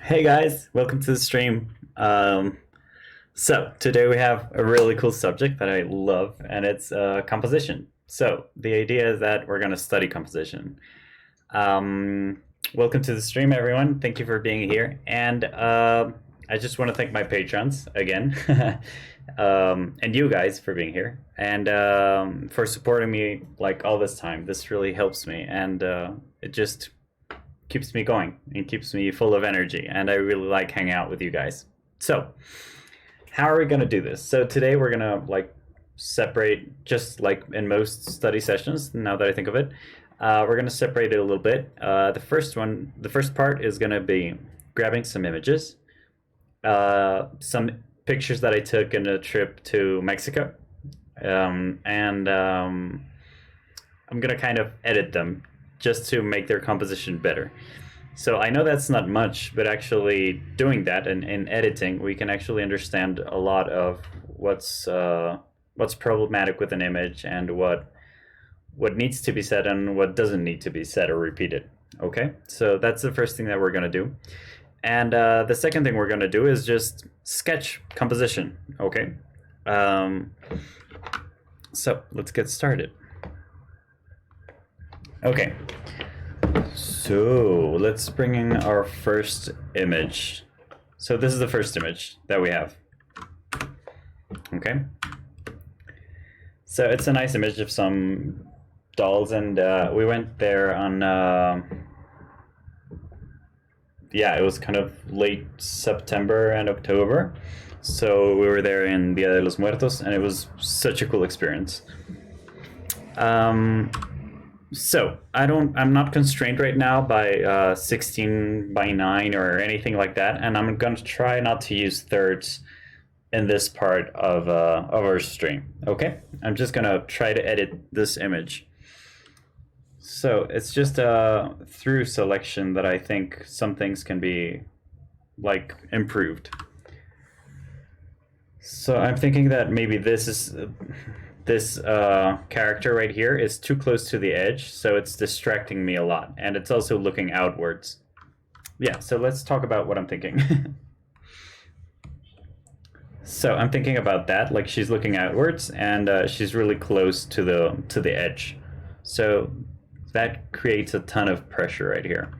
Hey guys, welcome to the stream. So today we have a really cool subject that I love, and it's composition. So the idea is that we're going to study composition. Um, Welcome to the stream, everyone. Thank you for being here, and I just want to thank my patrons again, and you guys for being here and for supporting me like all this time. This really helps me, and it just keeps me going and keeps me full of energy, and I really like hanging out with you guys. So how are we going to do this? So today we're going to separate, just like in most study sessions, now that I think of it. We're going to separate it a little bit. The first part is going to be grabbing some images, some pictures that I took in a trip to Mexico, and I'm going to kind of edit them just to make their composition better. So I know that's not much, but actually doing that and in editing, we can actually understand a lot of what's problematic with an image and what needs to be said and what doesn't need to be said or repeated. Okay, so that's the first thing that we're going to do. And the second thing we're going to do is just sketch composition. Okay, so let's get started. Okay, so let's bring in our first image. So this is the first image that we have. Okay, so it's a nice image of some dolls, and we went there on yeah, it was kind of late September and October, so we were there in Dia de los Muertos, and it was such a cool experience. So I'm not constrained right now by 16 by 9 or anything like that, and I'm going to try not to use thirds in this part of our stream. Okay, I'm just going to try to edit this image. So it's just through selection that I think some things can be improved. So I'm thinking that maybe this character right here is too close to the edge, so it's distracting me a lot, and it's also looking outwards. Yeah, so let's talk about what I'm thinking. So I'm thinking about that, like she's looking outwards, and she's really close to the edge. So that creates a ton of pressure right here.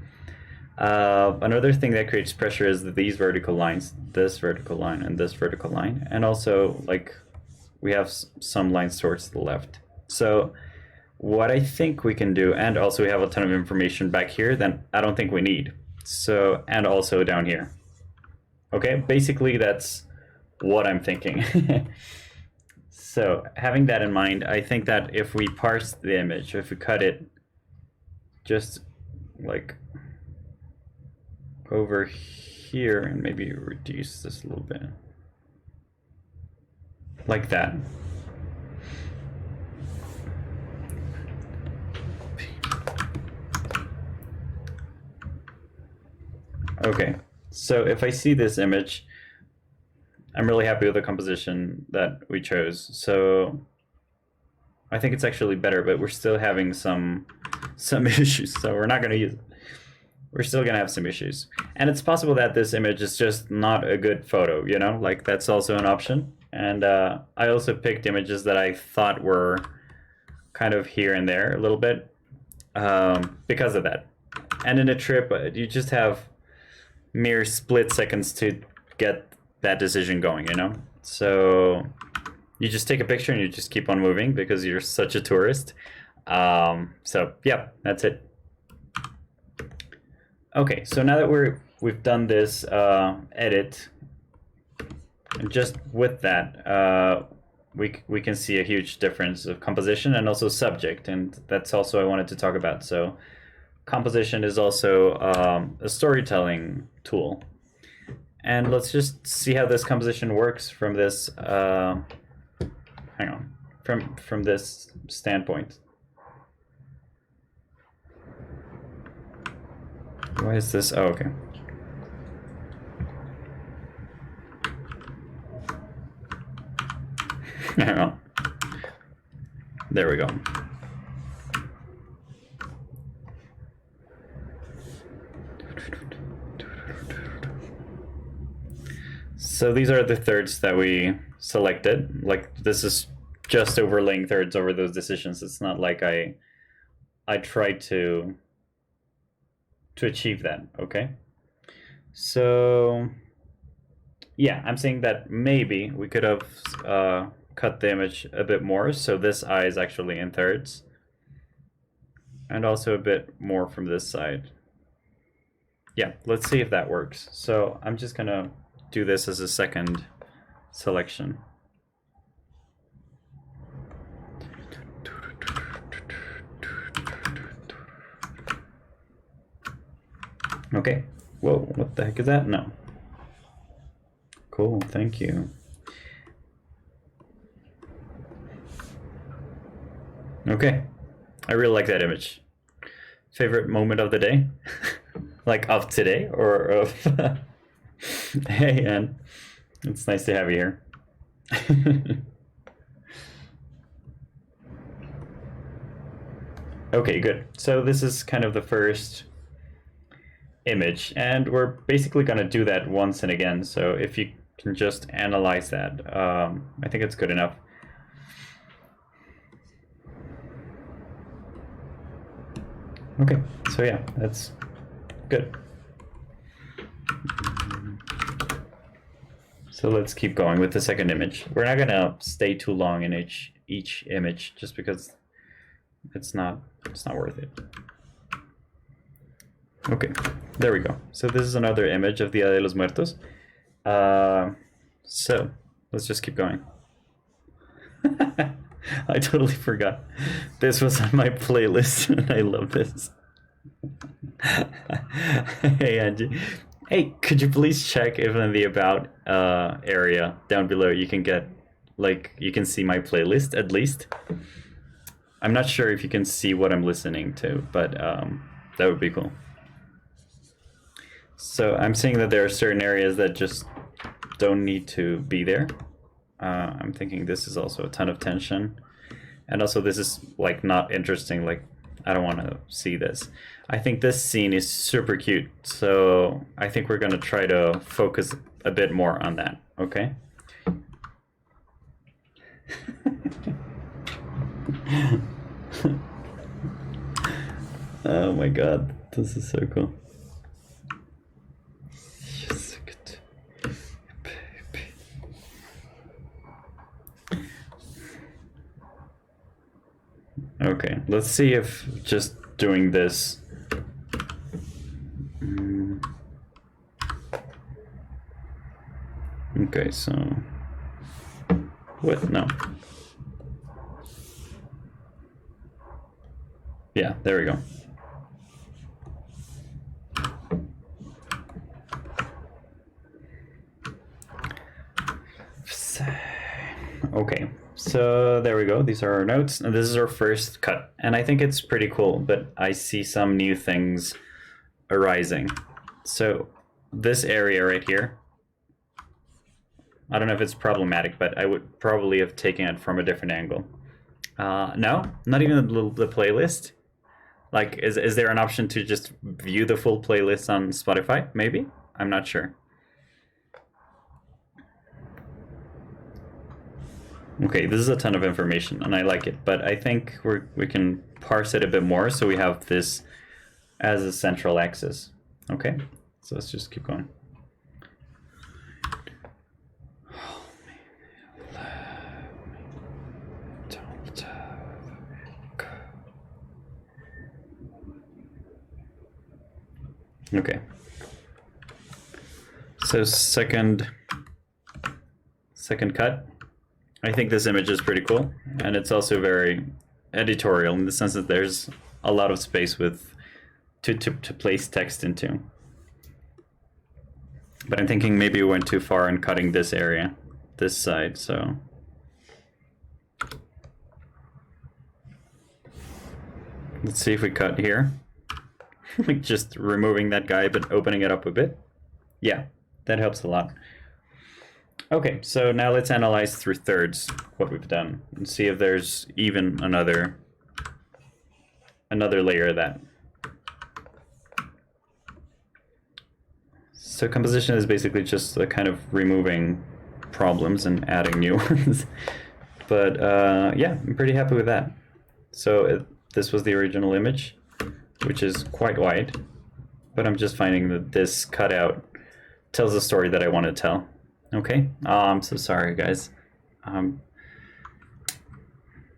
Another thing that creates pressure is these vertical lines, this vertical line and this vertical line, and also we have some lines towards the left. So what I think we can do, and also we have a ton of information back here that I don't think we need. So, and also down here. Okay, basically that's what I'm thinking. So having that in mind, I think that if we parse the image, if we cut it just like over here and maybe reduce this a little bit, like that. Okay, so if I see this image, I'm really happy with the composition that we chose. So I think it's actually better, but we're still having some issues, so we're not going to use it. We're still going to have some issues. And it's possible that this image is just not a good photo, you know, like that's also an option. And I also picked images that I thought were kind of here and there a little bit because of that. And in a trip, you just have mere split seconds to get that decision going, you know? So you just take a picture and you just keep on moving because you're such a tourist. So yeah, that's it. Okay, so now that we've done this edit, and just with that, we can see a huge difference of composition and also subject, and that's also I wanted to talk about. So composition is also a storytelling tool, and let's just see how this composition works from this. Hang on, from this standpoint. Why is this? Oh, okay. Hang on. There we go. So these are the thirds that we selected. Like this is just overlaying thirds over those decisions. It's not like I tried to achieve that, okay? So yeah, I'm saying that maybe we could have cut the image a bit more, so this eye is actually in thirds. And also a bit more from this side. Yeah, let's see if that works. So I'm just gonna do this as a second selection. Okay. Whoa, what the heck is that? No. Cool, thank you. Okay, I really like that image. Favorite moment of the day? Like of today or of... Hey, Anne. It's nice to have you here. Okay, good. So this is kind of the first image, and we're basically going to do that once and again. So if you can just analyze that, I think it's good enough. Okay, so yeah, that's good. So let's keep going with the second image. We're not gonna stay too long in each image just because it's not worth it. Okay, there we go. So this is another image of Dia de los Muertos. So let's just keep going. I totally forgot. This was on my playlist and I love this. Hey Angie. Hey, could you please check if in the about area down below you can get, like, you can see my playlist at least? I'm not sure if you can see what I'm listening to, but that would be cool. So I'm seeing that there are certain areas that just don't need to be there. I'm thinking this is also a ton of tension. And also this is like not interesting, like I don't want to see this. I think this scene is super cute, so I think we're gonna try to focus a bit more on that, okay? Oh my god, this is so cool. Okay, let's see if just doing this. Okay, so what? No. Yeah, there we go. Okay, so there we go. These are our notes, and this is our first cut. And I think it's pretty cool, but I see some new things arising. So this area right here, I don't know if it's problematic, but I would probably have taken it from a different angle. No, not even the playlist. Like, is there an option to just view the full playlist on Spotify? Maybe? I'm not sure. Okay, this is a ton of information, and I like it, but I think we can parse it a bit more so we have this as a central axis. Okay, so let's just keep going. Okay, so second cut. I think this image is pretty cool, and it's also very editorial in the sense that there's a lot of space with to place text into. But I'm thinking maybe we went too far in cutting this area, this side, so. Let's see if we cut here. Like just removing that guy but opening it up a bit. Yeah, that helps a lot. Okay, so now let's analyze through thirds what we've done and see if there's even another layer of that. So composition is basically just kind of removing problems and adding new ones. But yeah, I'm pretty happy with that. So this was the original image, which is quite wide, but I'm just finding that this cutout tells a story that I want to tell. Okay, I'm so sorry, guys. I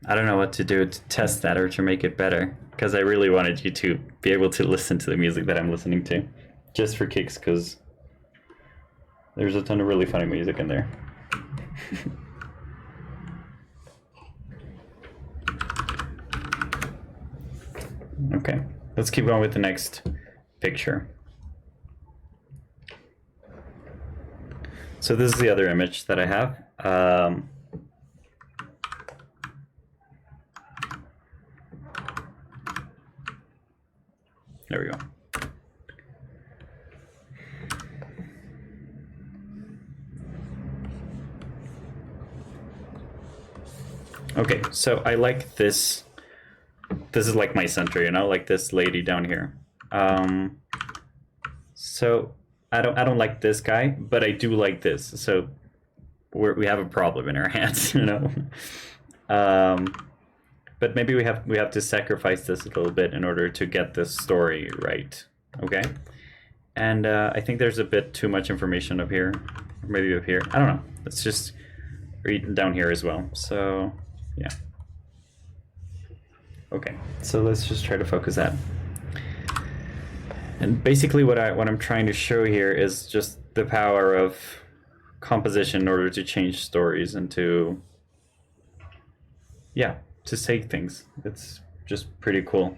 don't know what to do to test that or to make it better, because I really wanted you to be able to listen to the music that I'm listening to, just for kicks, because there's a ton of really funny music in there. Okay, let's keep going with the next picture. So this is the other image that I have. There we go. Okay, so I like this. This is like my center, you know, like this lady down here. So I don't like this guy, but I do like this. So we have a problem in our hands, you know. But maybe we have to sacrifice this a little bit in order to get this story right. Okay. And I think there's a bit too much information up here, or maybe up here. I don't know. Let's just read down here as well. So yeah. Okay, so let's just try to focus that. And basically what I'm trying to show here is just the power of composition in order to change stories and to, yeah, to say things. It's just pretty cool.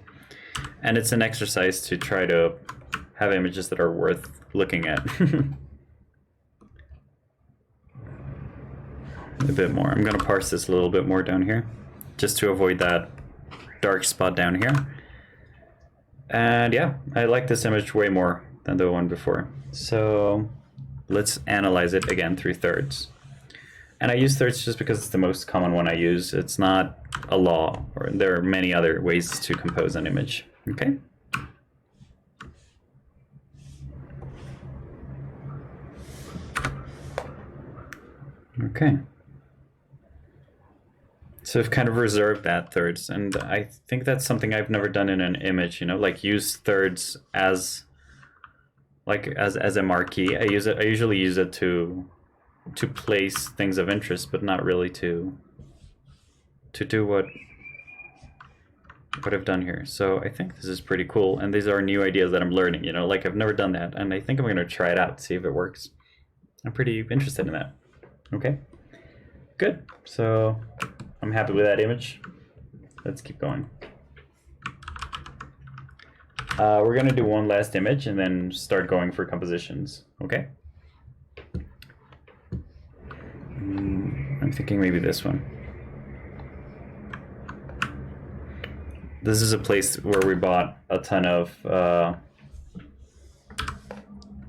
And it's an exercise to try to have images that are worth looking at. A bit more. I'm gonna parse this a little bit more down here, just to avoid that dark spot down here. And yeah, I like this image way more than the one before. So let's analyze it again through thirds. And I use thirds just because it's the most common one I use. It's not a law, or there are many other ways to compose an image. Okay. Okay. So I've kind of reserved that thirds, and I think that's something I've never done in an image, you know, like use thirds as a marquee. I usually use it to place things of interest, but not really to do what I've done here. So I think this is pretty cool, and these are new ideas that I'm learning, you know, like I've never done that, and I think I'm going to try it out, see if it works. I'm pretty interested in that. Okay, good. So I'm happy with that image. Let's keep going. We're gonna do one last image and then start going for compositions, okay? I'm thinking maybe this one. This is a place where we bought a ton of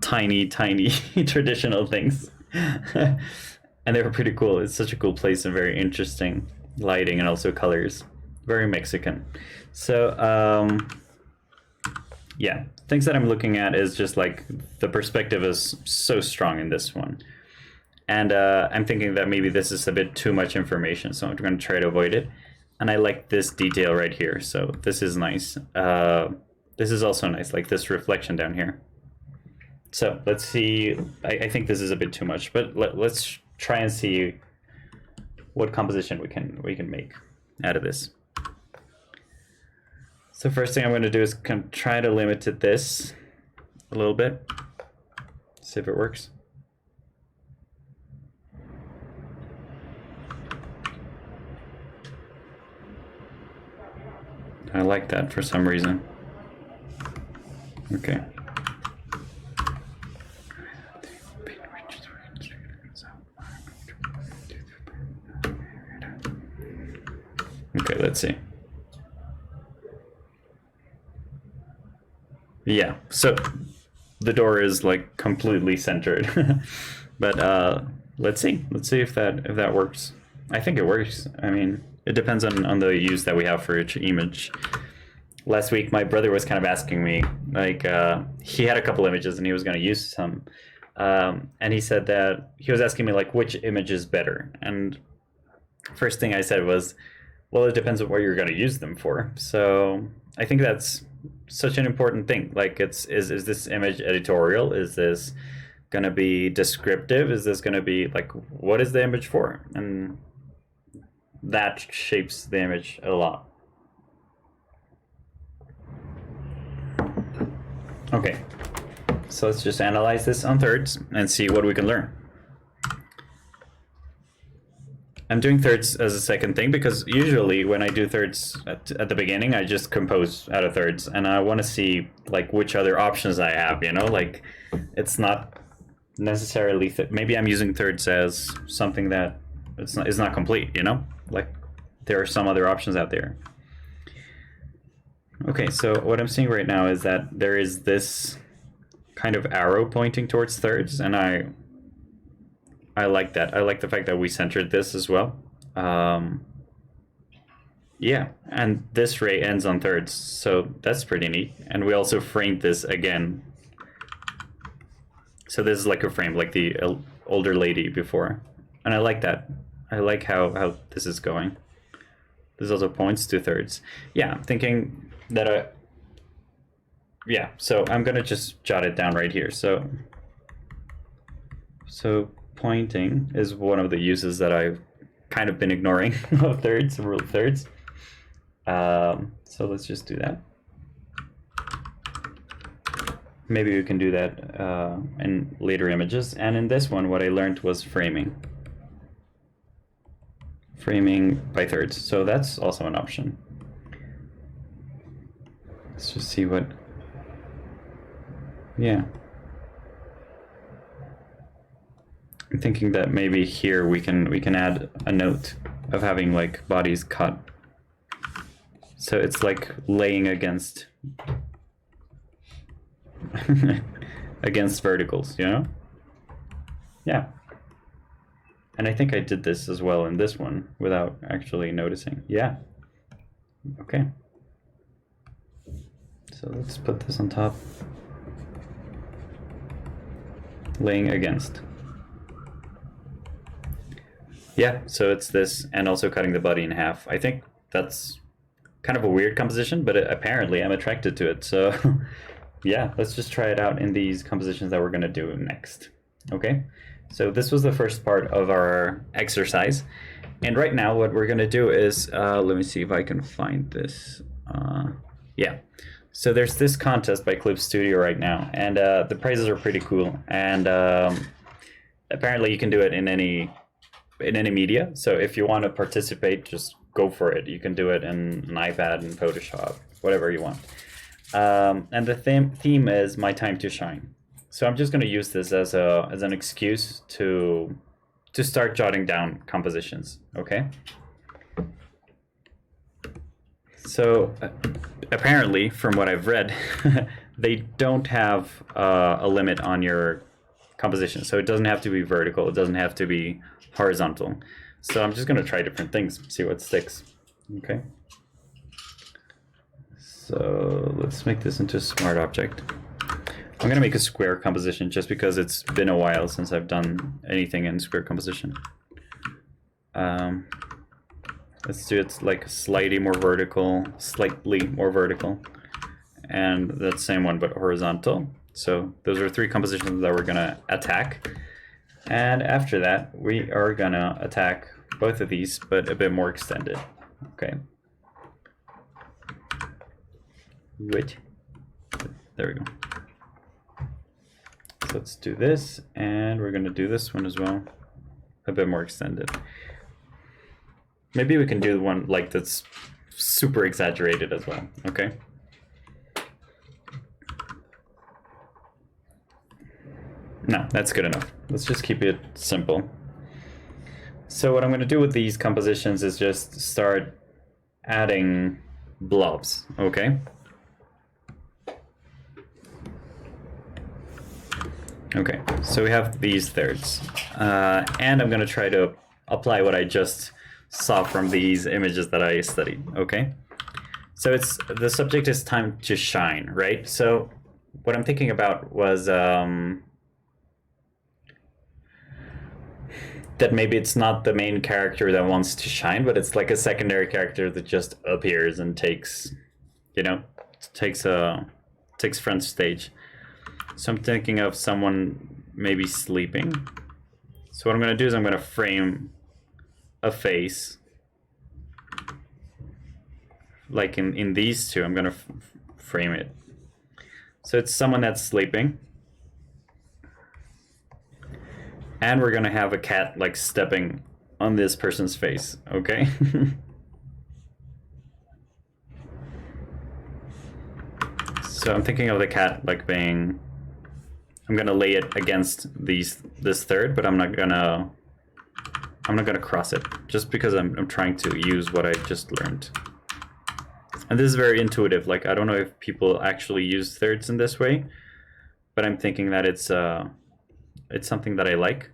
tiny traditional things. And they were pretty cool. It's such a cool place and very interesting lighting and also colors. Very Mexican. So yeah, things that I'm looking at is just like the perspective is so strong in this one. And I'm thinking that maybe this is a bit too much information, so I'm going to try to avoid it. And I like this detail right here, so this is nice. This is also nice, like this reflection down here. So let's see. I think this is a bit too much, but let's try and see what composition we can make out of this. So first thing I'm going to do is try to limit to this a little bit. See if it works. I like that for some reason. Okay. Okay, let's see. Yeah, so the door is like completely centered. But let's see if that works. I think it works. I mean, it depends on the use that we have for each image. Last week, my brother was kind of asking me Like he had a couple images and he was going to use some, and he said that he was asking me like which image is better. And first thing I said was, well, it depends on what you're going to use them for. So I think that's such an important thing. Like, is this image editorial? Is this going to be descriptive? Is this going to be like, what is the image for? And that shapes the image a lot. Okay, so let's just analyze this on thirds and see what we can learn. I'm doing thirds as a second thing because usually when I do thirds at the beginning, I just compose out of thirds, and I want to see like which other options I have, you know, like it's not necessarily, maybe I'm using thirds as something that is not complete, you know, like there are some other options out there. Okay, so what I'm seeing right now is that there is this kind of arrow pointing towards thirds, and I like that. I like the fact that we centered this as well. Yeah, and this ray ends on thirds, so that's pretty neat. And we also framed this again. So this is like a frame, like the older lady before. And I like that. I like how this is going. This also points to thirds. Yeah, I'm thinking that yeah, so I'm gonna just jot it down right here. So pointing is one of the uses that I've kind of been ignoring of thirds, rule of thirds. So let's just do that. Maybe we can do that in later images. And in this one, what I learned was framing. Framing by thirds. So that's also an option. Let's just see what, yeah. I'm thinking that maybe here we can add a note of having like bodies cut. So it's like laying against against verticals, you know? Yeah. And I think I did this as well in this one without actually noticing. Yeah. Okay. So let's put this on top. Laying against. Yeah, so it's this, and also cutting the body in half. I think that's kind of a weird composition, but apparently I'm attracted to it. So yeah, let's just try it out in these compositions that we're gonna do next. Okay, so this was the first part of our exercise. And right now what we're gonna do is, let me see if I can find this. Yeah, so there's this contest by Clip Studio right now, and the prizes are pretty cool. And apparently you can do it in any media. So if you want to participate, just go for it. You can do it in an iPad, in Photoshop, whatever you want. And the theme is My Time to Shine. So I'm just going to use this as an excuse to start jotting down compositions. Okay. So apparently, from what I've read, they don't have a limit on your composition. So it doesn't have to be vertical. It doesn't have to be horizontal. So I'm just going to try different things, see what sticks. Okay. So let's make this into a smart object. I'm going to make a square composition just because it's been a while since I've done anything in square composition. Let's do it like slightly more vertical, and that same one but horizontal. So those are three compositions that we're going to attack. And after that, we are going to attack both of these, but a bit more extended. Okay. Wait. There we go. So let's do this, and we're going to do this one as well, a bit more extended. Maybe we can do one like that's super exaggerated as well. Okay. No, that's good enough. Let's just keep it simple. So what I'm going to do with these compositions is just start adding blobs, okay? Okay, so we have these thirds. And I'm going to try to apply what I just saw from these images that I studied, okay? So the subject is time to shine, right? So what I'm thinking about was that maybe it's not the main character that wants to shine, but it's like a secondary character that just appears and takes, you know, takes front stage. So I'm thinking of someone maybe sleeping. So what I'm going to do is I'm going to frame a face. Like in these two, I'm going to frame it. So it's someone that's sleeping. And we're going to have a cat like stepping on this person's face, okay? So I'm thinking of the cat like being, I'm gonna lay it against this third, but I'm not gonna cross it, just because I'm trying to use what I just learned. And this is very intuitive. Like, I don't know if people actually use thirds in this way, but I'm thinking that it's something that I like.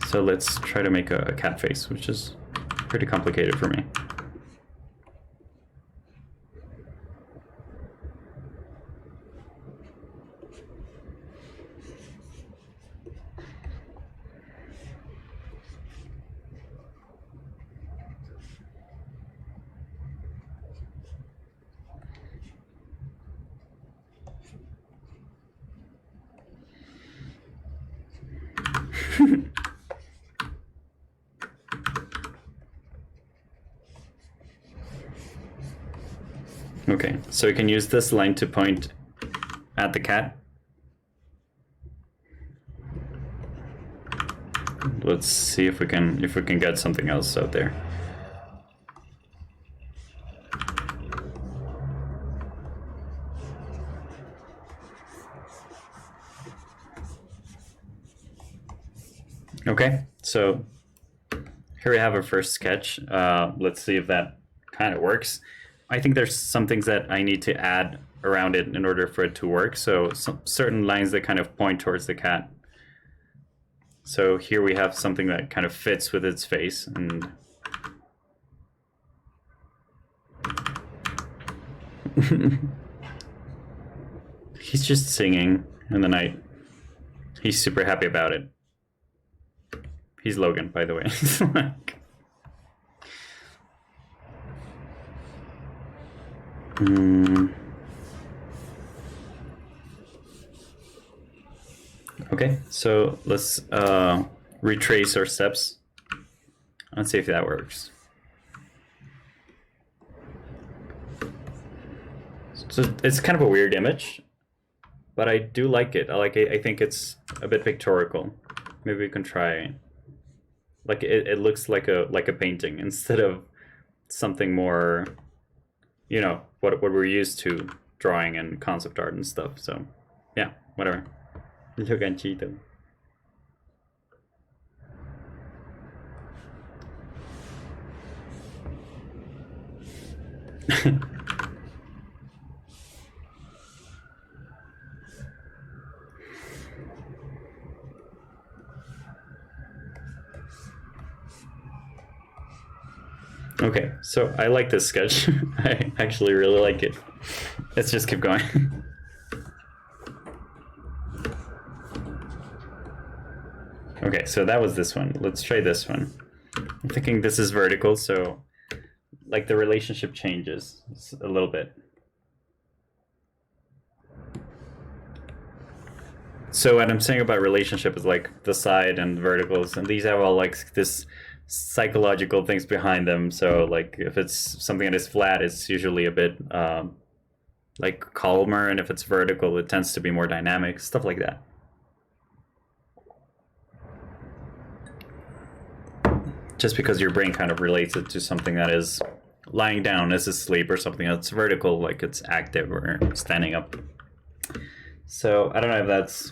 So let's try to make a cat face, which is pretty complicated for me. Okay, so you can use this line to point at the cat. Let's see if we can get something else out there. Okay, so here we have our first sketch. Let's see if that kind of works. I think there's some things that I need to add around it in order for it to work. So some certain lines that kind of point towards the cat. So here we have something that kind of fits with its face, and he's just singing in the night. He's super happy about it. He's Logan, by the way. Okay, so let's retrace our steps. Let's see if that works. So it's kind of a weird image, but I do like it. I like it. I think it's a bit pictorial. Maybe we can try. Like it looks like a painting instead of something more, you know, what we're used to drawing and concept art and stuff. So yeah, whatever. Lo ganchito. Okay, so I like this sketch. I actually really like it. Let's just keep going. Okay, so that was this one. Let's try this one. I'm thinking this is vertical, so like the relationship changes a little bit. So what I'm saying about relationship is like the side and verticals, and these have all like this psychological things behind them. So like if it's something that is flat, it's usually a bit like calmer, and if it's vertical, it tends to be more dynamic, stuff like that. Just because your brain kind of relates it to something that is lying down as asleep, or something that's vertical, like it's active or standing up. So I don't know if that's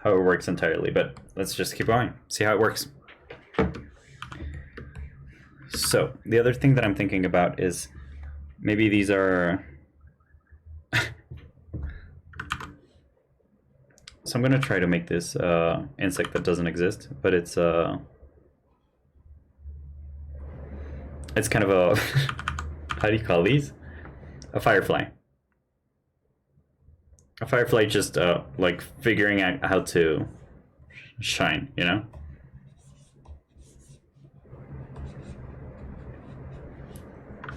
how it works entirely, but let's just keep going, see how it works. So the other thing that I'm thinking about is maybe these are so I'm gonna try to make this insect that doesn't exist, but it's kind of a how do you call these? A firefly. a firefly just like figuring out how to shine, you know?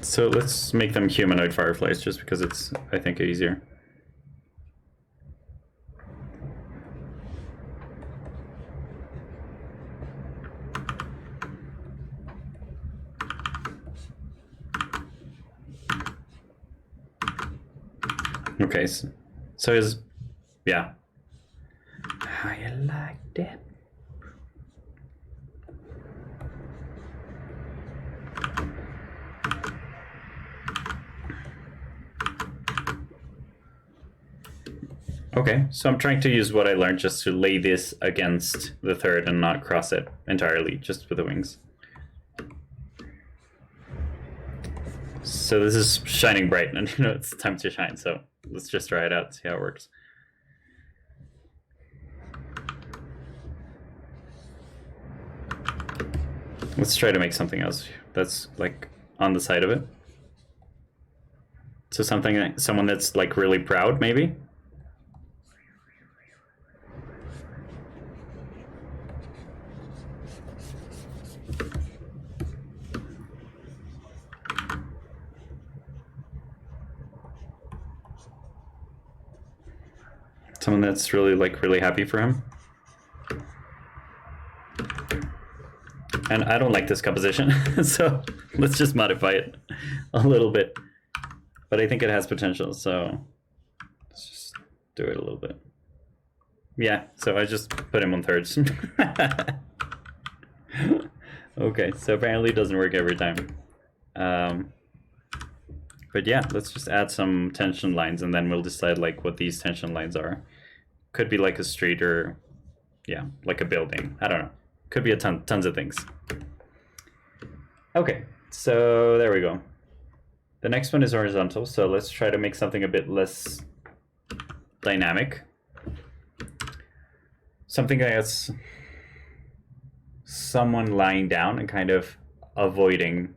So let's make them humanoid fireflies just because it's, I think, easier. Okay, so is, yeah. How you like that? Okay, so I'm trying to use what I learned just to lay this against the third and not cross it entirely, just with the wings. So this is shining bright, and you know it's time to shine, so let's just try it out, see how it works. Let's try to make something else that's like on the side of it. So something, someone that's like really proud, maybe? Someone that's really like really happy for him. And I don't like this composition, so let's just modify it a little bit. But I think it has potential, so let's just do it a little bit. Yeah, so I just put him on thirds. Okay, so apparently it doesn't work every time. But yeah, let's just add some tension lines, and then we'll decide like what these tension lines are. Could be like a street, or yeah, like a building. I don't know. Could be a tons of things. Okay, so there we go. The next one is horizontal, so let's try to make something a bit less dynamic. Something that's someone lying down and kind of avoiding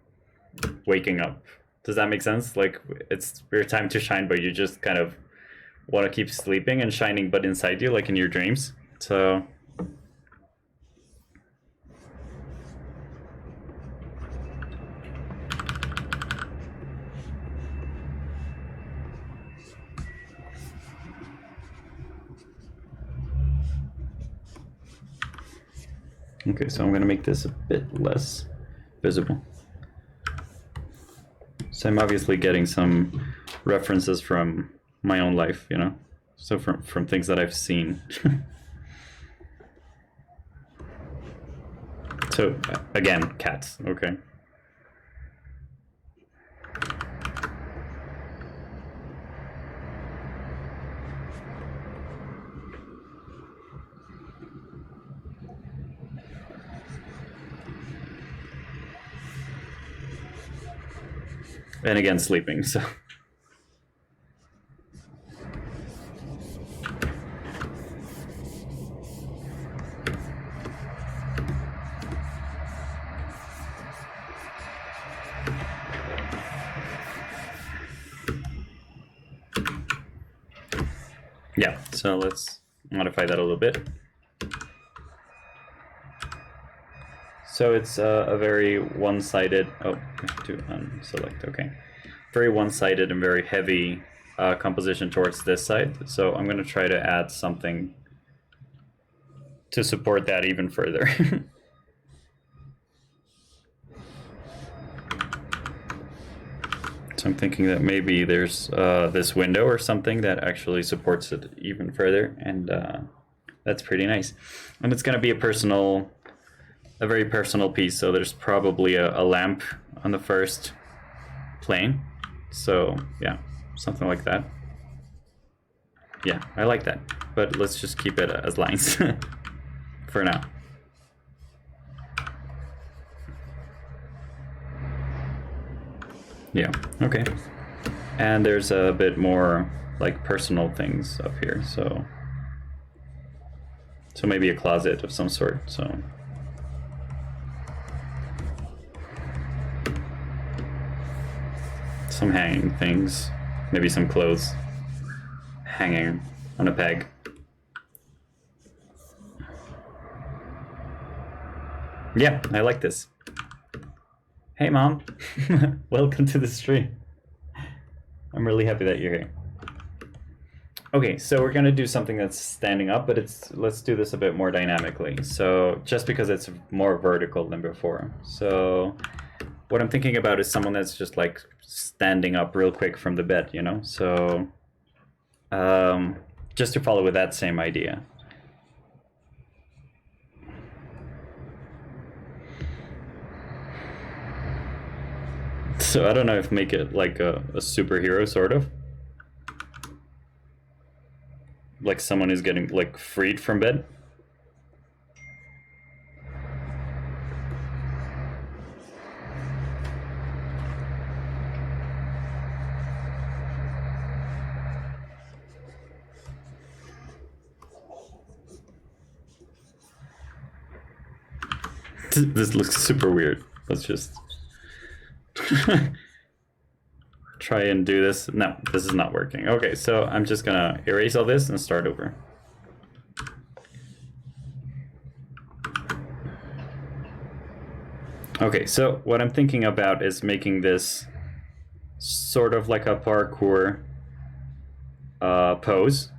waking up. Does that make sense? Like, it's your time to shine, but you just kind of want to keep sleeping and shining, but inside you, like in your dreams. So okay, so I'm going to make this a bit less visible. So I'm obviously getting some references from my own life, you know, so from things that I've seen. So again, cats. Okay. And again, sleeping, so. Yeah, so let's modify that a little bit. So it's a very one-sided, oh, I have to unselect, okay. Very one-sided and very heavy composition towards this side. So I'm gonna try to add something to support that even further. So I'm thinking that maybe there's this window or something that actually supports it even further, and that's pretty nice. And it's gonna be a very personal piece, so there's probably a lamp on the first plane. So yeah, something like that. Yeah, I like that, but let's just keep it as lines for now. Yeah, okay. And there's a bit more like personal things up here, so maybe a closet of some sort, so. Some hanging things, maybe some clothes hanging on a peg. Yeah, I like this. Hey, Mom. Welcome to the stream. I'm really happy that you're here. Okay, so we're gonna do something that's standing up, but let's do this a bit more dynamically. So just because it's more vertical than before. So what I'm thinking about is someone that's just like standing up real quick from the bed, you know? So just to follow with that same idea. So I don't know if make it like a superhero, sort of. Like someone who's getting like freed from bed. This looks super weird. Let's just try and do this. No, this is not working. Okay, so I'm just gonna erase all this and start over. Okay, so what I'm thinking about is making this sort of like a parkour pose.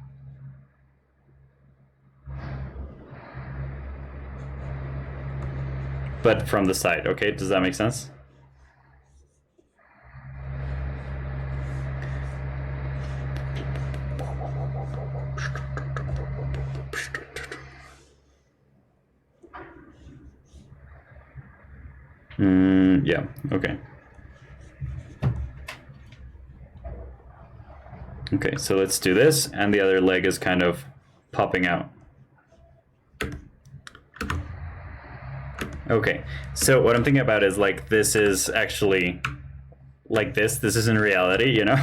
But from the side, okay? Does that make sense? Yeah, okay. Okay, so let's do this, and the other leg is kind of popping out. Okay, so what I'm thinking about is like this is actually like this. This is in reality, you know?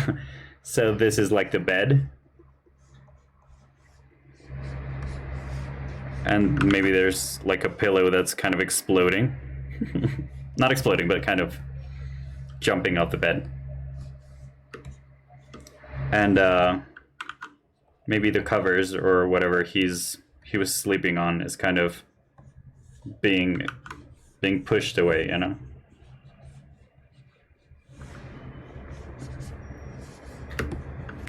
So this is like the bed. And maybe there's like a pillow that's kind of exploding. Not exploding, but kind of jumping off the bed. And maybe the covers or whatever he was sleeping on is kind of being pushed away, you know?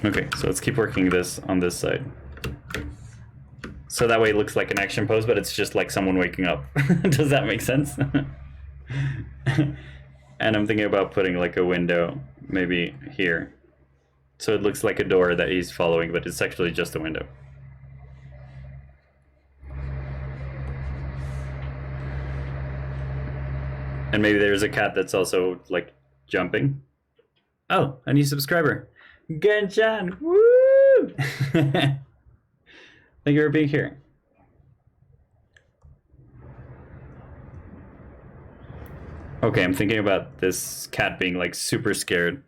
Okay, so let's keep working this on this side. So that way it looks like an action pose, but it's just like someone waking up. Does that make sense? And I'm thinking about putting like a window maybe here. So it looks like a door that he's following, but it's actually just a window. And maybe there's a cat that's also like jumping. Oh, a new subscriber. Ganchan! Woo! Thank you for being here. Okay, I'm thinking about this cat being like super scared.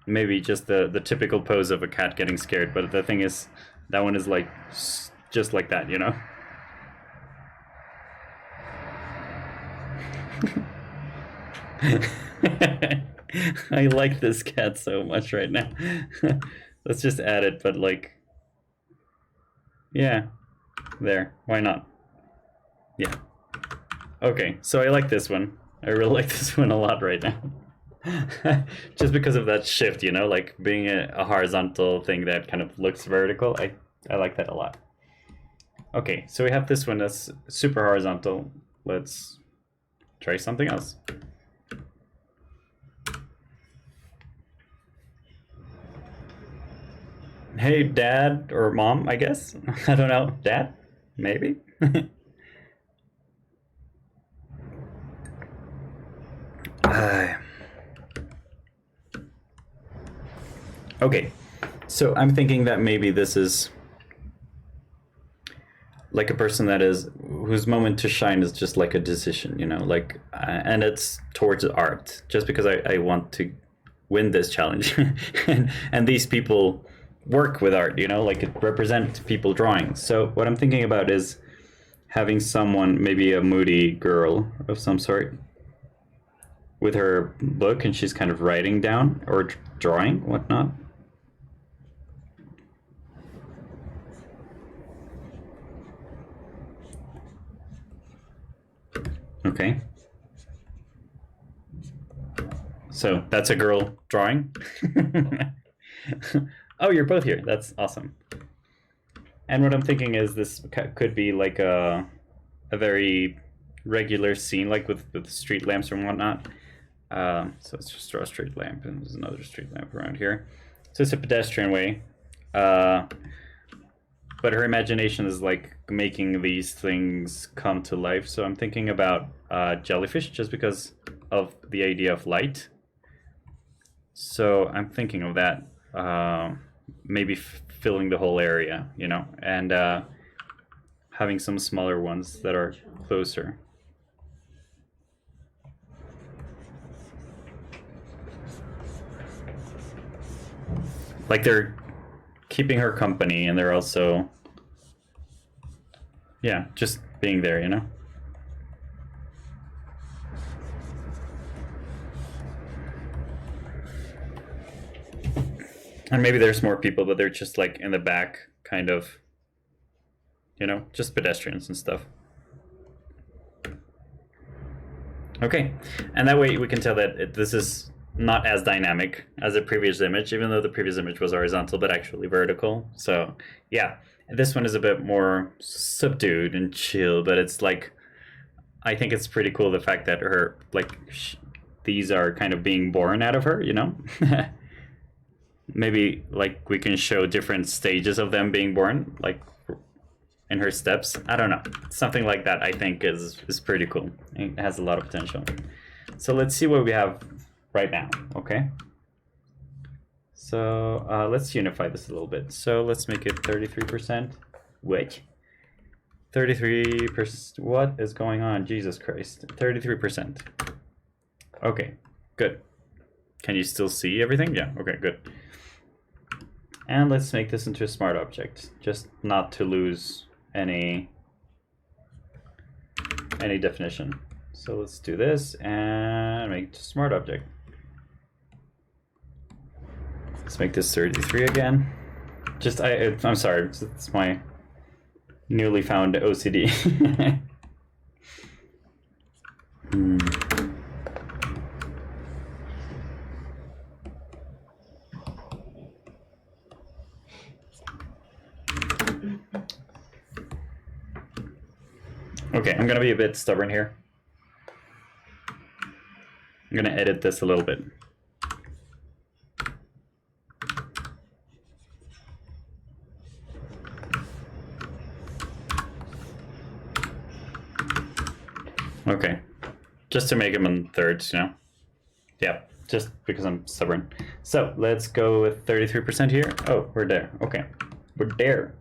Maybe just the typical pose of a cat getting scared, but the thing is, that one is like just like that, you know? I like this cat so much right now. Let's just add it, but like, yeah, there, why not? Yeah. Okay, so I like this one. I really like this one a lot right now. Just because of that shift, you know, like being a horizontal thing that kind of looks vertical. I like that a lot. Okay, so we have this one that's super horizontal. Let's try something else. Hey, Dad or Mom, I guess. I don't know. Dad? Maybe? Okay, so I'm thinking that maybe this is like a person that is whose moment to shine is just like a decision, you know, like, and it's towards art, just because I want to win this challenge, and these people work with art, you know, like it represents people drawing. So what I'm thinking about is having someone, maybe a moody girl of some sort, with her book, and she's kind of writing down or drawing, whatnot. Okay. So that's a girl drawing. Oh, you're both here. That's awesome. And what I'm thinking is this could be like a very regular scene, like with street lamps and whatnot. So let's just draw a street lamp, and there's another street lamp around here. So it's a pedestrian way. But her imagination is like making these things come to life. So I'm thinking about jellyfish, just because of the idea of light. So I'm thinking of that, maybe filling the whole area, you know, and having some smaller ones that are closer. Like they're keeping her company, and they're also, yeah, just being there, you know. And maybe there's more people, but they're just like in the back, kind of, you know, just pedestrians and stuff. Okay, and that way we can tell that this is not as dynamic as the previous image, even though the previous image was horizontal, but actually vertical. So yeah, this one is a bit more subdued and chill, but it's like, I think it's pretty cool the fact that her, like, these are kind of being born out of her, you know? Maybe like we can show different stages of them being born, like in her steps. I don't know, something like that. I think is pretty cool. It has a lot of potential. So let's see what we have right now. Okay, so let's unify this a little bit. So let's make it 33%. Wait, 33%. What is going on? Jesus Christ. 33%. Okay, good. Can you still see everything? Yeah, okay, good. And let's make this into a smart object, just not to lose any definition. So let's do this and make it a smart object. Let's make this 33 again. Just I'm sorry, it's my newly found OCD. Okay, I'm gonna be a bit stubborn here. I'm gonna edit this a little bit. Okay, just to make them in thirds, you know? Yeah, just because I'm stubborn. So let's go with 33% here. Oh, we're there. Okay, we're there.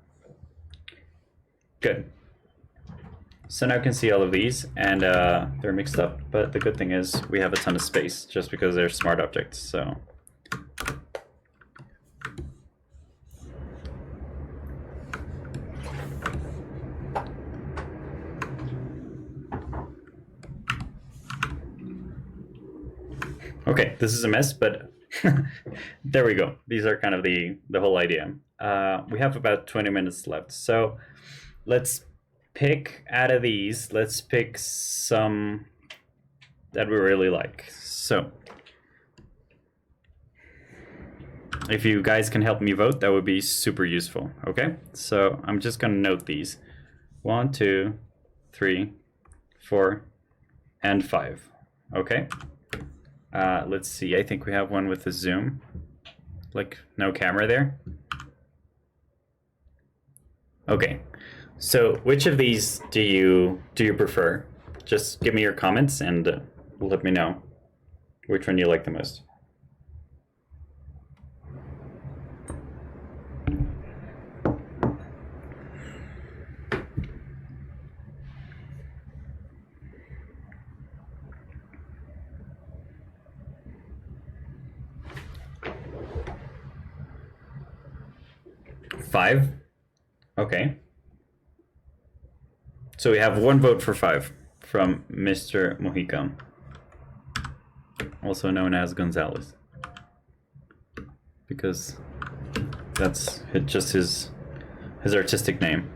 Good. So now I can see all of these, and they're mixed up, but the good thing is we have a ton of space just because they're smart objects, so. Okay, this is a mess, but there we go. These are kind of the whole idea. We have about 20 minutes left, so let's pick out of these. Let's pick some that we really like. So if you guys can help me vote, that would be super useful. Okay, so I'm just gonna note these: 1, 2, 3, 4, and 5. Okay, let's see. I think we have one with a zoom, like no camera there. Okay, so which of these do you prefer? Just give me your comments and let me know which one you like the most. Five? Okay. So we have one vote for 5 from Mr. Mojica, also known as Gonzalez, because that's just his artistic name.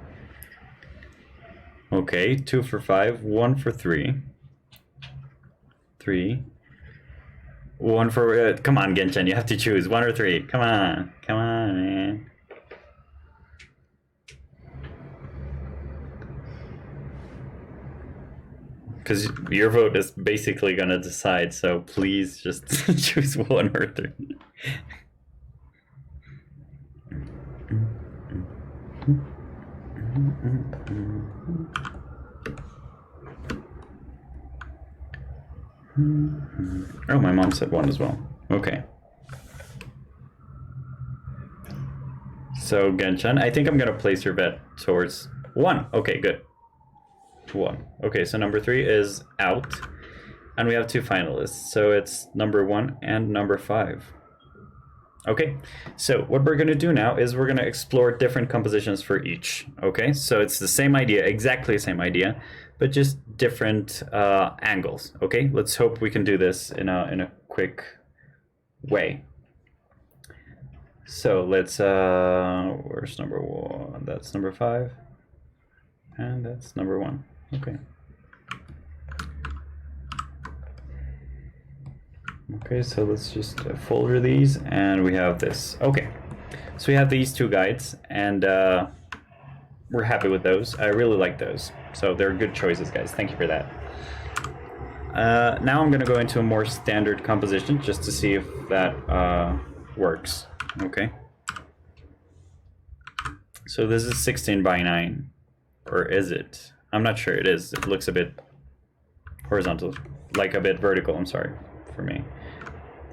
Okay, 2 for 5, 1 for 3. 3. 1 for come on, Genshin, you have to choose 1 or 3. Come on, man. Because your vote is basically gonna decide, so please just choose 1 or 3. Oh, my mom said 1 as well. Okay. So Genshin, I think I'm gonna place your bet towards 1. Okay, good. 1. Okay, so number 3 is out, and we have 2 finalists. So it's number 1 and number 5. Okay, so what we're gonna do now is we're gonna explore different compositions for each. Okay, so it's the same idea, exactly the same idea, but just different angles. Okay, let's hope we can do this in a quick way. So let's where's number 1? That's number 5, and that's number 1. Okay. Okay, so let's just folder these, and we have this. Okay, so we have these 2 guides, and we're happy with those. I really like those. So they're good choices, guys. Thank you for that. Now I'm gonna go into a more standard composition just to see if that works. Okay. So this is 16 by 9, or is it? I'm not sure it is. It looks a bit horizontal, like a bit vertical, I'm sorry, for me.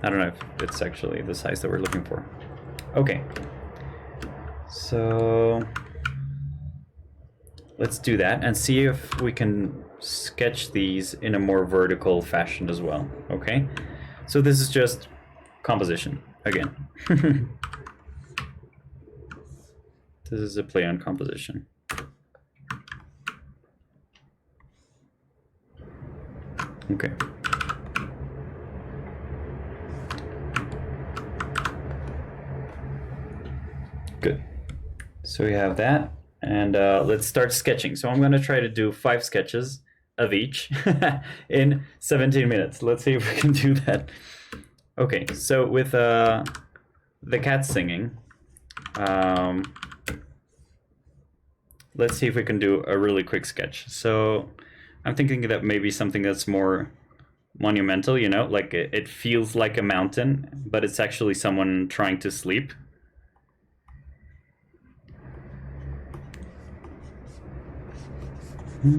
I don't know if it's actually the size that we're looking for. Okay. So let's do that and see if we can sketch these in a more vertical fashion as well. Okay. So this is just composition again. This is a play on composition. Okay. Good. So we have that, and let's start sketching. So I'm going to try to do 5 sketches of each in 17 minutes. Let's see if we can do that. Okay, so with the cat singing, let's see if we can do a really quick sketch. So I'm thinking that maybe something that's more monumental, you know, like it feels like a mountain, but it's actually someone trying to sleep. I'm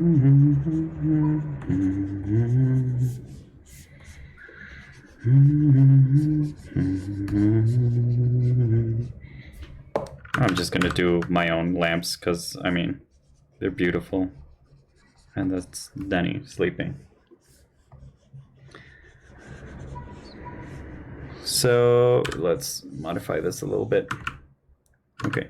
just gonna do my own lamps because, I mean, they're beautiful. And that's Danny sleeping. So let's modify this a little bit. Okay.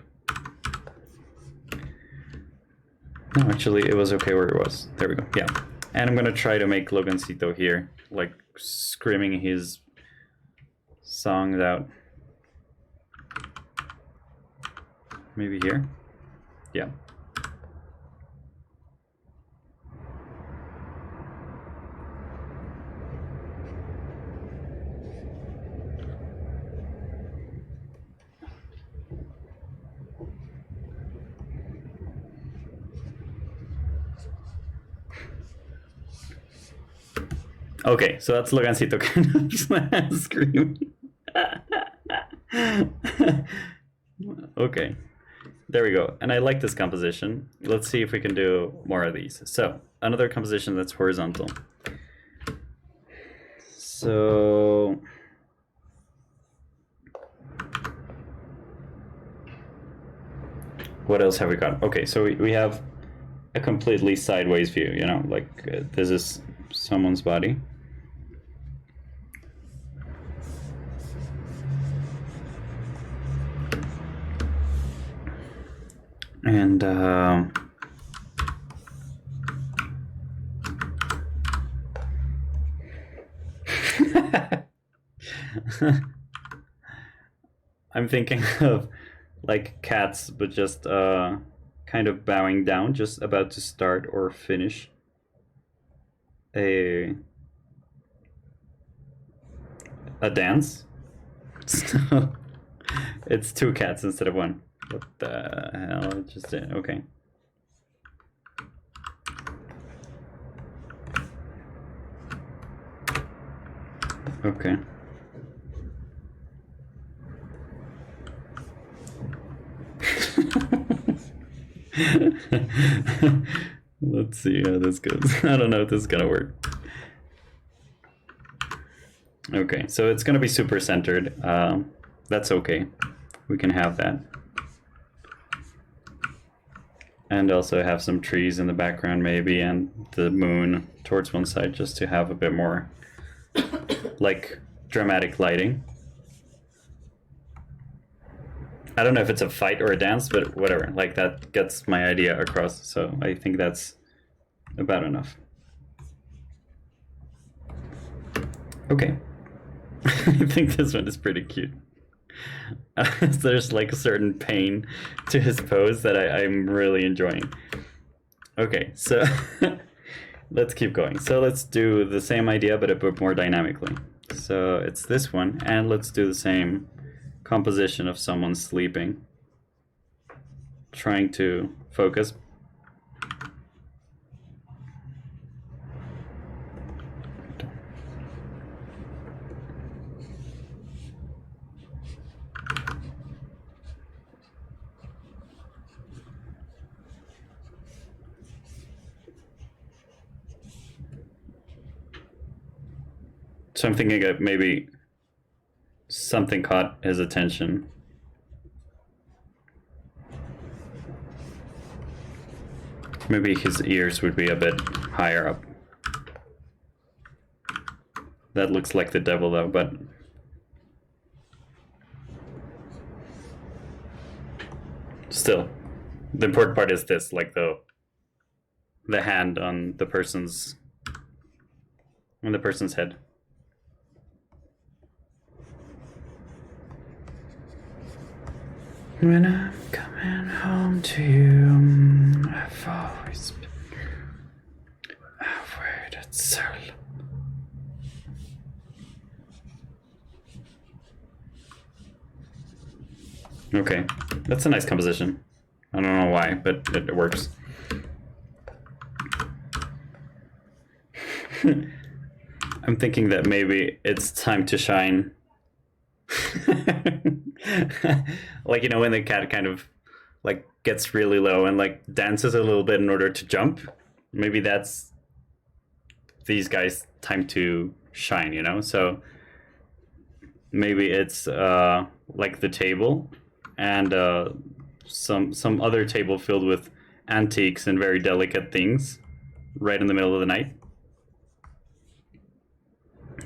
No, actually, it was okay where it was. There we go. Yeah. And I'm gonna try to make Logancito here, like screaming his songs out. Maybe here? Yeah. Okay, so that's Logancito kind of screaming. Okay, there we go. And I like this composition. Let's see if we can do more of these. So another composition that's horizontal. So what else have we got? Okay, so we have a completely sideways view, you know, like this is someone's body. And I'm thinking of like cats, but just kind of bowing down, just about to start or finish a a dance. So it's two cats instead of one. What the hell? It just did. Okay. Okay. Let's see how this goes. I don't know if this is gonna work. Okay, so it's gonna be super centered. That's okay. We can have that. And also have some trees in the background maybe, and the moon towards one side, just to have a bit more like dramatic lighting. I don't know if it's a fight or a dance, but whatever. Like, that gets my idea across, so I think that's about enough. Okay. I think this one is pretty cute. There's like a certain pain to his pose that I'm really enjoying. Okay, so let's keep going. So let's do the same idea, but a bit more dynamically. So it's this one, and let's do the same composition of someone sleeping, trying to focus. So I'm thinking of maybe something caught his attention. Maybe his ears would be a bit higher up. That looks like the devil though, but still, the important part is this, like the hand on the person's head. When I'm coming home to you, I've always been waited so long. Okay, that's a nice composition. I don't know why, but it works. I'm thinking that maybe it's time to shine. Like, you know, when the cat kind of like gets really low and like dances a little bit in order to jump, maybe that's these guys' time to shine, you know? So maybe it's like the table and some other table filled with antiques and very delicate things right in the middle of the night.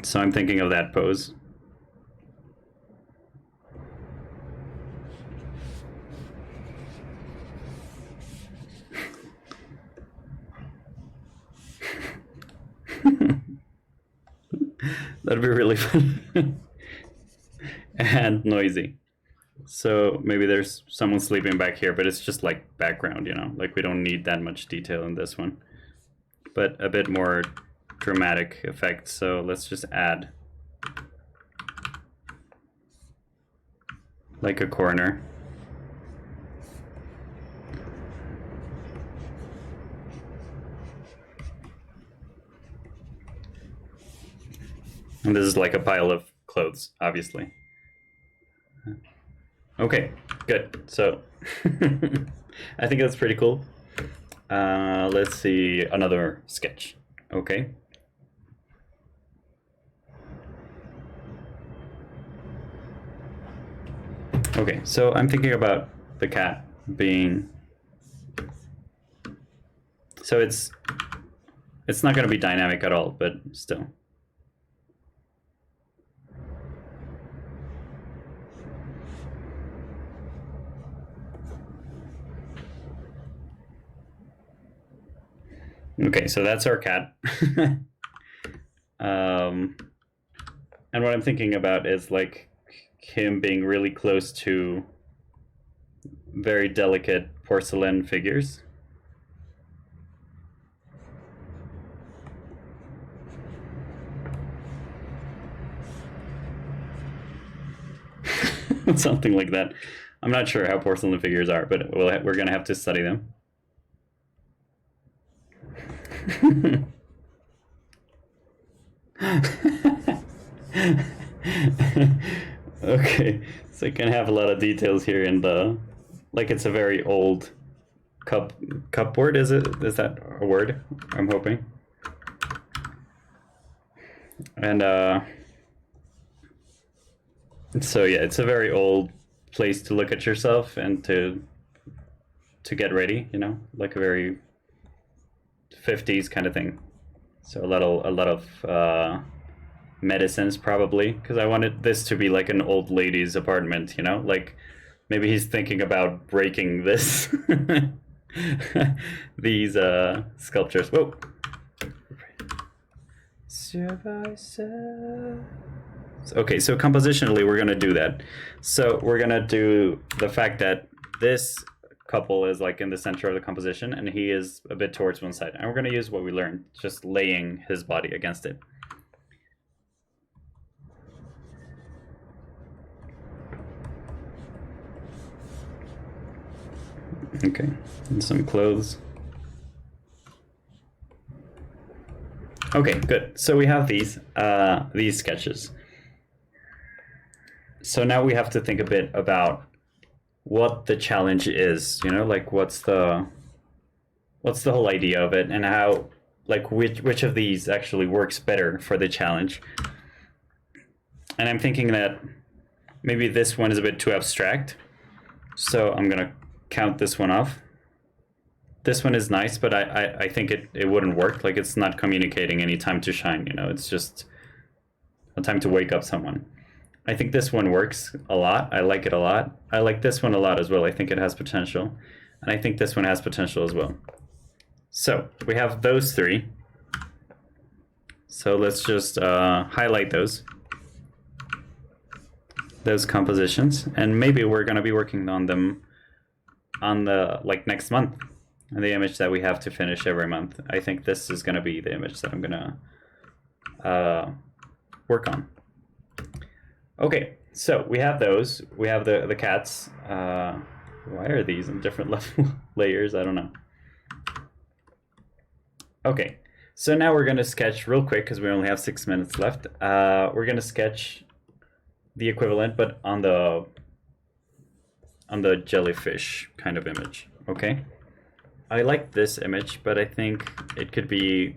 So I'm thinking of that pose. That'd be really fun. And noisy. So maybe there's someone sleeping back here, but it's just like background, you know? Like, we don't need that much detail in this one. But a bit more dramatic effect, so let's just add like a corner. And this is like a pile of clothes, obviously. Okay, good. So I think that's pretty cool. Let's see another sketch. Okay. Okay, so I'm thinking about the cat being... So it's not going to be dynamic at all, but still. Okay, so that's our cat. And what I'm thinking about is like him being really close to very delicate porcelain figures. something like that. I'm not sure how porcelain figures are, but we're gonna have to study them. Okay, so you can have a lot of details here in the, like it's a very old cupboard. Is that a word? I'm hoping. And so yeah, it's a very old place to look at yourself and to get ready, you know, like a very 50s kind of thing. So a lot of medicines probably, because I wanted this to be like an old lady's apartment, you know, like maybe he's thinking about breaking this these sculptures. Whoa. Okay, so compositionally we're gonna do that. So we're gonna do the fact that this couple is like in the center of the composition and he is a bit towards one side, and we're gonna use what we learned, just laying his body against it. Okay, and some clothes. Okay, good. So we have these sketches. So now we have to think a bit about what the challenge is, you know, like what's the whole idea of it, and how, like which of these actually works better for the challenge. And I'm thinking that maybe this one is a bit too abstract, so I'm gonna count this one off. This one is nice, but I think it wouldn't work. Like it's not communicating any time to shine, you know, it's just a time to wake up someone. I think this one works a lot. I like it a lot. I like this one a lot as well. I think it has potential. And I think this one has potential as well. So we have those three. So let's just highlight those compositions, and maybe we're going to be working on them on the next month, and the image that we have to finish every month. I think this is going to be the image that I'm going to work on. Okay, so we have those. We have the cats. Why are these in different level layers? I don't know. Okay, so now we're going to sketch real quick because we only have 6 minutes left. We're going to sketch the equivalent, but on the jellyfish kind of image. Okay, I like this image, but I think it could be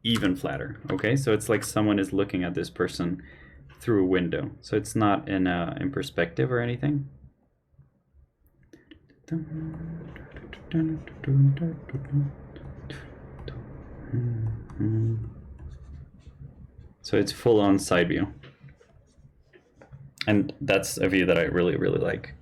even flatter. Okay, so it's like someone is looking at this person through a window, so it's not in perspective or anything. So it's full on side view, and that's a view that I really like.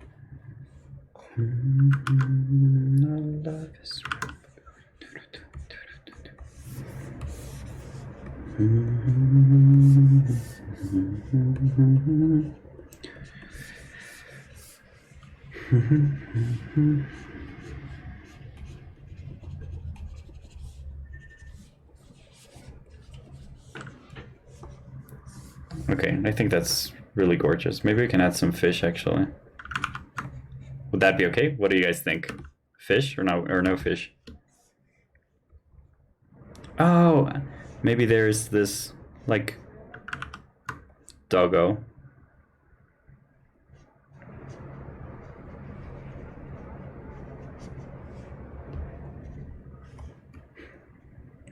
Okay, I think that's really gorgeous. Maybe we can add some fish actually. Would that be okay? What do you guys think? Fish or no fish? Oh, maybe there's this like doggo.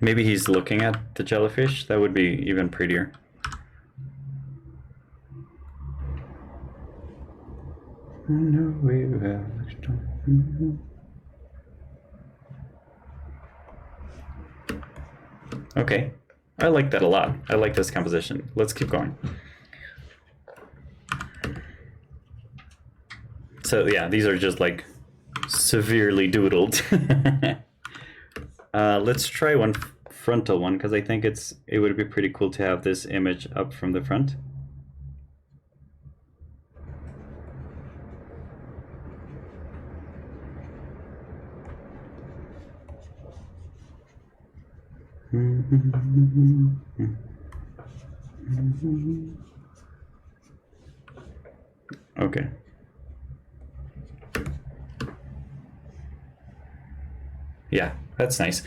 Maybe he's looking at the jellyfish. That would be even prettier. Okay, I like that a lot. I like this composition. Let's keep going. So yeah, these are just like severely doodled. Let's try one frontal one, because I think it would be pretty cool to have this image up from the front. Okay. Yeah, that's nice.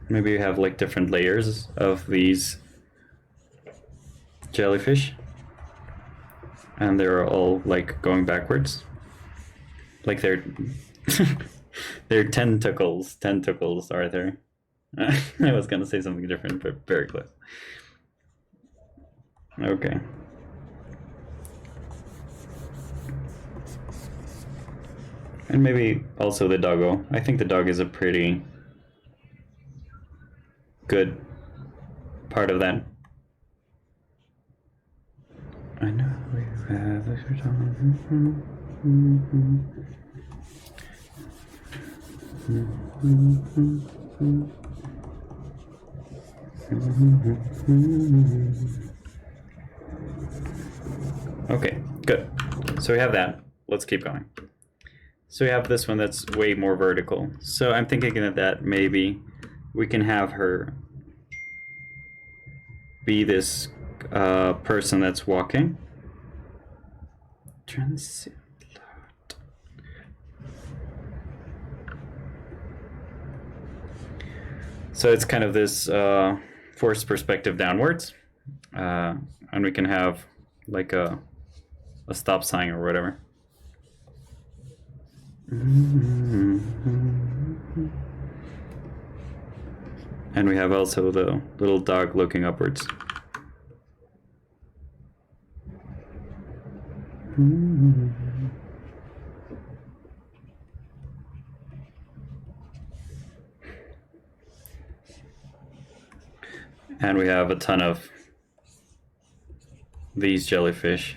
Maybe you have like different layers of these jellyfish, and they're all like going backwards, like they're they're tentacles are there. I was gonna say something different, but very close. Okay. And maybe also the doggo. I think the dog is a pretty good part of that. I know we have this. Okay, good. So we have that. Let's keep going. So we have this one that's way more vertical. So I'm thinking that maybe we can have her be this person that's walking. Transit. So it's kind of this forced perspective downwards, and we can have like a stop sign or whatever. And we have also the little dog looking upwards. And we have a ton of these jellyfish.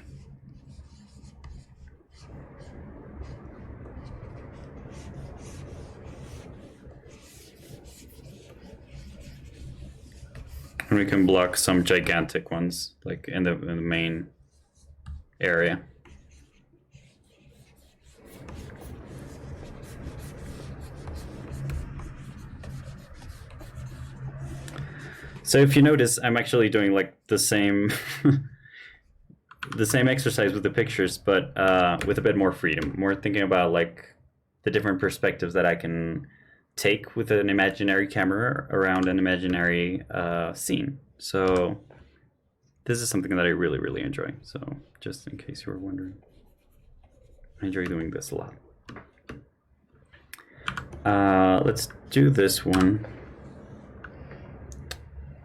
And we can block some gigantic ones, like in the main area. So if you notice, I'm actually doing like the same the same exercise with the pictures, but with a bit more freedom. More thinking about like the different perspectives that I can take with an imaginary camera around an imaginary scene. So this is something that I really, really enjoy. So just in case you were wondering, I enjoy doing this a lot. Let's do this one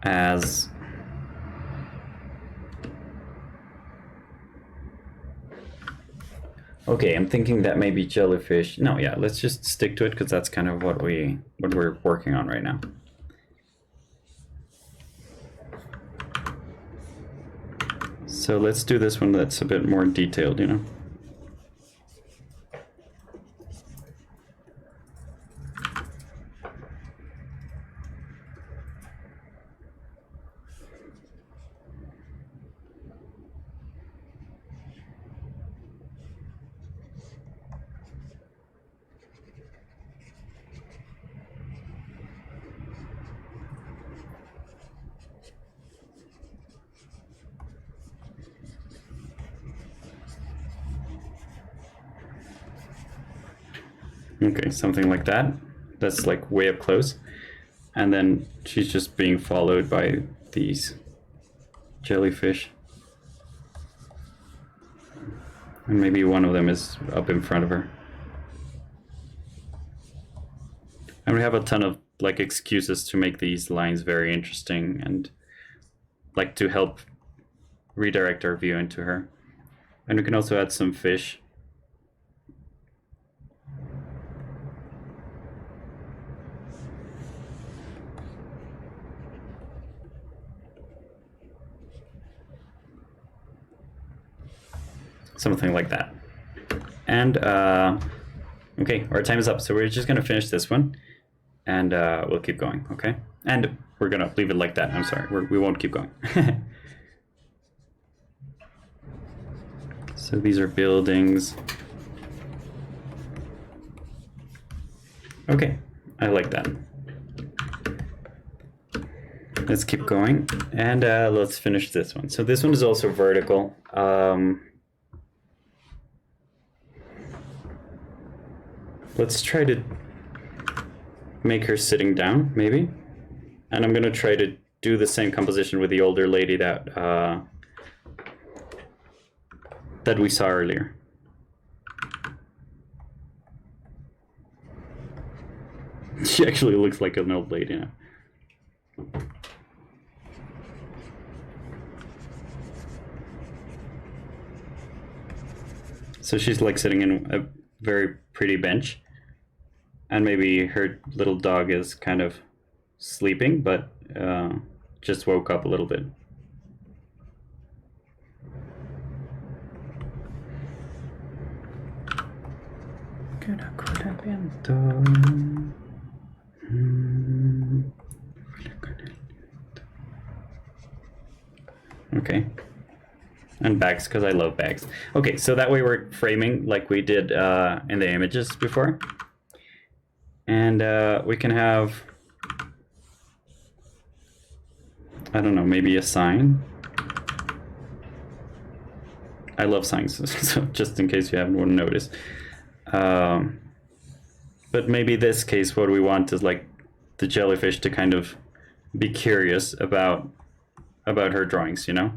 as okay. I'm thinking that maybe jellyfish. No, yeah, let's just stick to it because that's kind of what we're working on right now. So let's do this one that's a bit more detailed, you know. Okay, something like that. That's like way up close. And then she's just being followed by these jellyfish. And maybe one of them is up in front of her. And we have a ton of like excuses to make these lines very interesting and like to help redirect our view into her. And we can also add some fish. Something like that. And okay, our time is up, so we're just gonna finish this one, and we'll keep going, okay? And we're gonna leave it like that. I'm sorry, we won't keep going. So these are buildings. Okay, I like that. let's keep going, and let's finish this one. So this one is also vertical. Let's try to make her sitting down, maybe. And I'm gonna try to do the same composition with the older lady that that we saw earlier. She actually looks like an old lady now. So she's like sitting in a very pretty bench, and maybe her little dog is kind of sleeping, but just woke up a little bit. Okay. And bags, because I love bags. Okay, so that way we're framing like we did in the images before. And we can have, I don't know, maybe a sign. I love signs, so just in case you haven't noticed. But maybe this case, what we want is like the jellyfish to kind of be curious about her drawings, you know?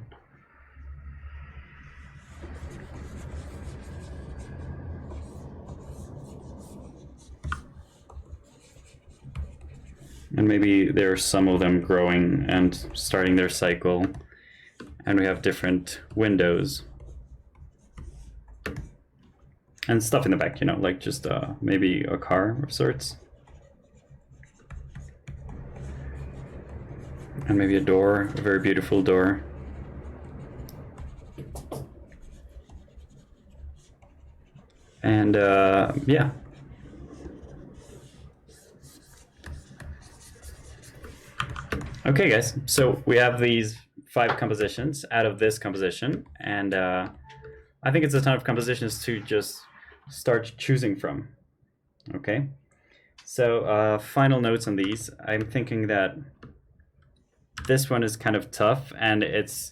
And maybe there are some of them growing and starting their cycle, and we have different windows and stuff in the back, you know, like just maybe a car of sorts. And maybe a door, a very beautiful door. And yeah. Okay, guys, so we have these 5 compositions out of this composition, and I think it's a ton of compositions to just start choosing from. Okay, so final notes on these. I'm thinking that this one is kind of tough, and it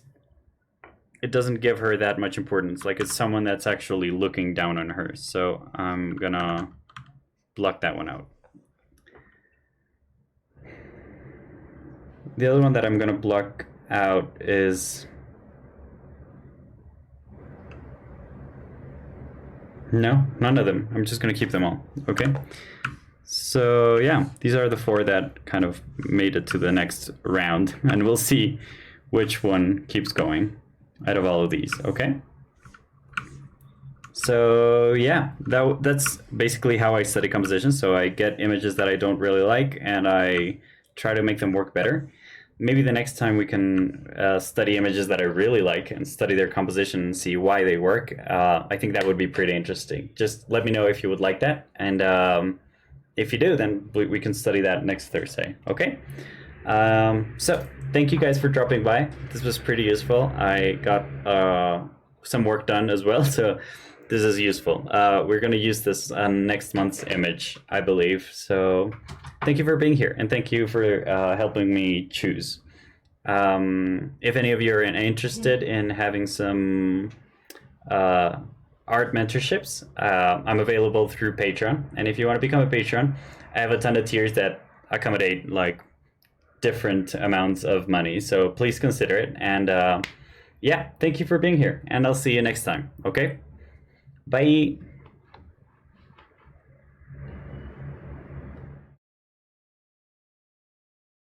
doesn't give her that much importance. Like, it's someone that's actually looking down on her, so I'm gonna block that one out. The other one that I'm gonna block out is, no, none of them. I'm just gonna keep them all. Okay. So yeah, these are the 4 that kind of made it to the next round, and we'll see which one keeps going out of all of these. Okay. So yeah, that's basically how I study composition. So I get images that I don't really like, and I try to make them work better. Maybe the next time we can study images that I really like and study their composition and see why they work. I think that would be pretty interesting. Just let me know if you would like that, and if you do, then we can study that next Thursday. Okay. So thank you guys for dropping by. This was pretty useful. I got some work done as well, so this is useful. We're going to use this on next month's image, I believe. So thank you for being here, and thank you for helping me choose. If any of you are interested in having some art mentorships, I'm available through Patreon. And if you want to become a patron, I have a ton of tiers that accommodate like different amounts of money. So please consider it. And yeah, thank you for being here, and I'll see you next time. Okay. Bye.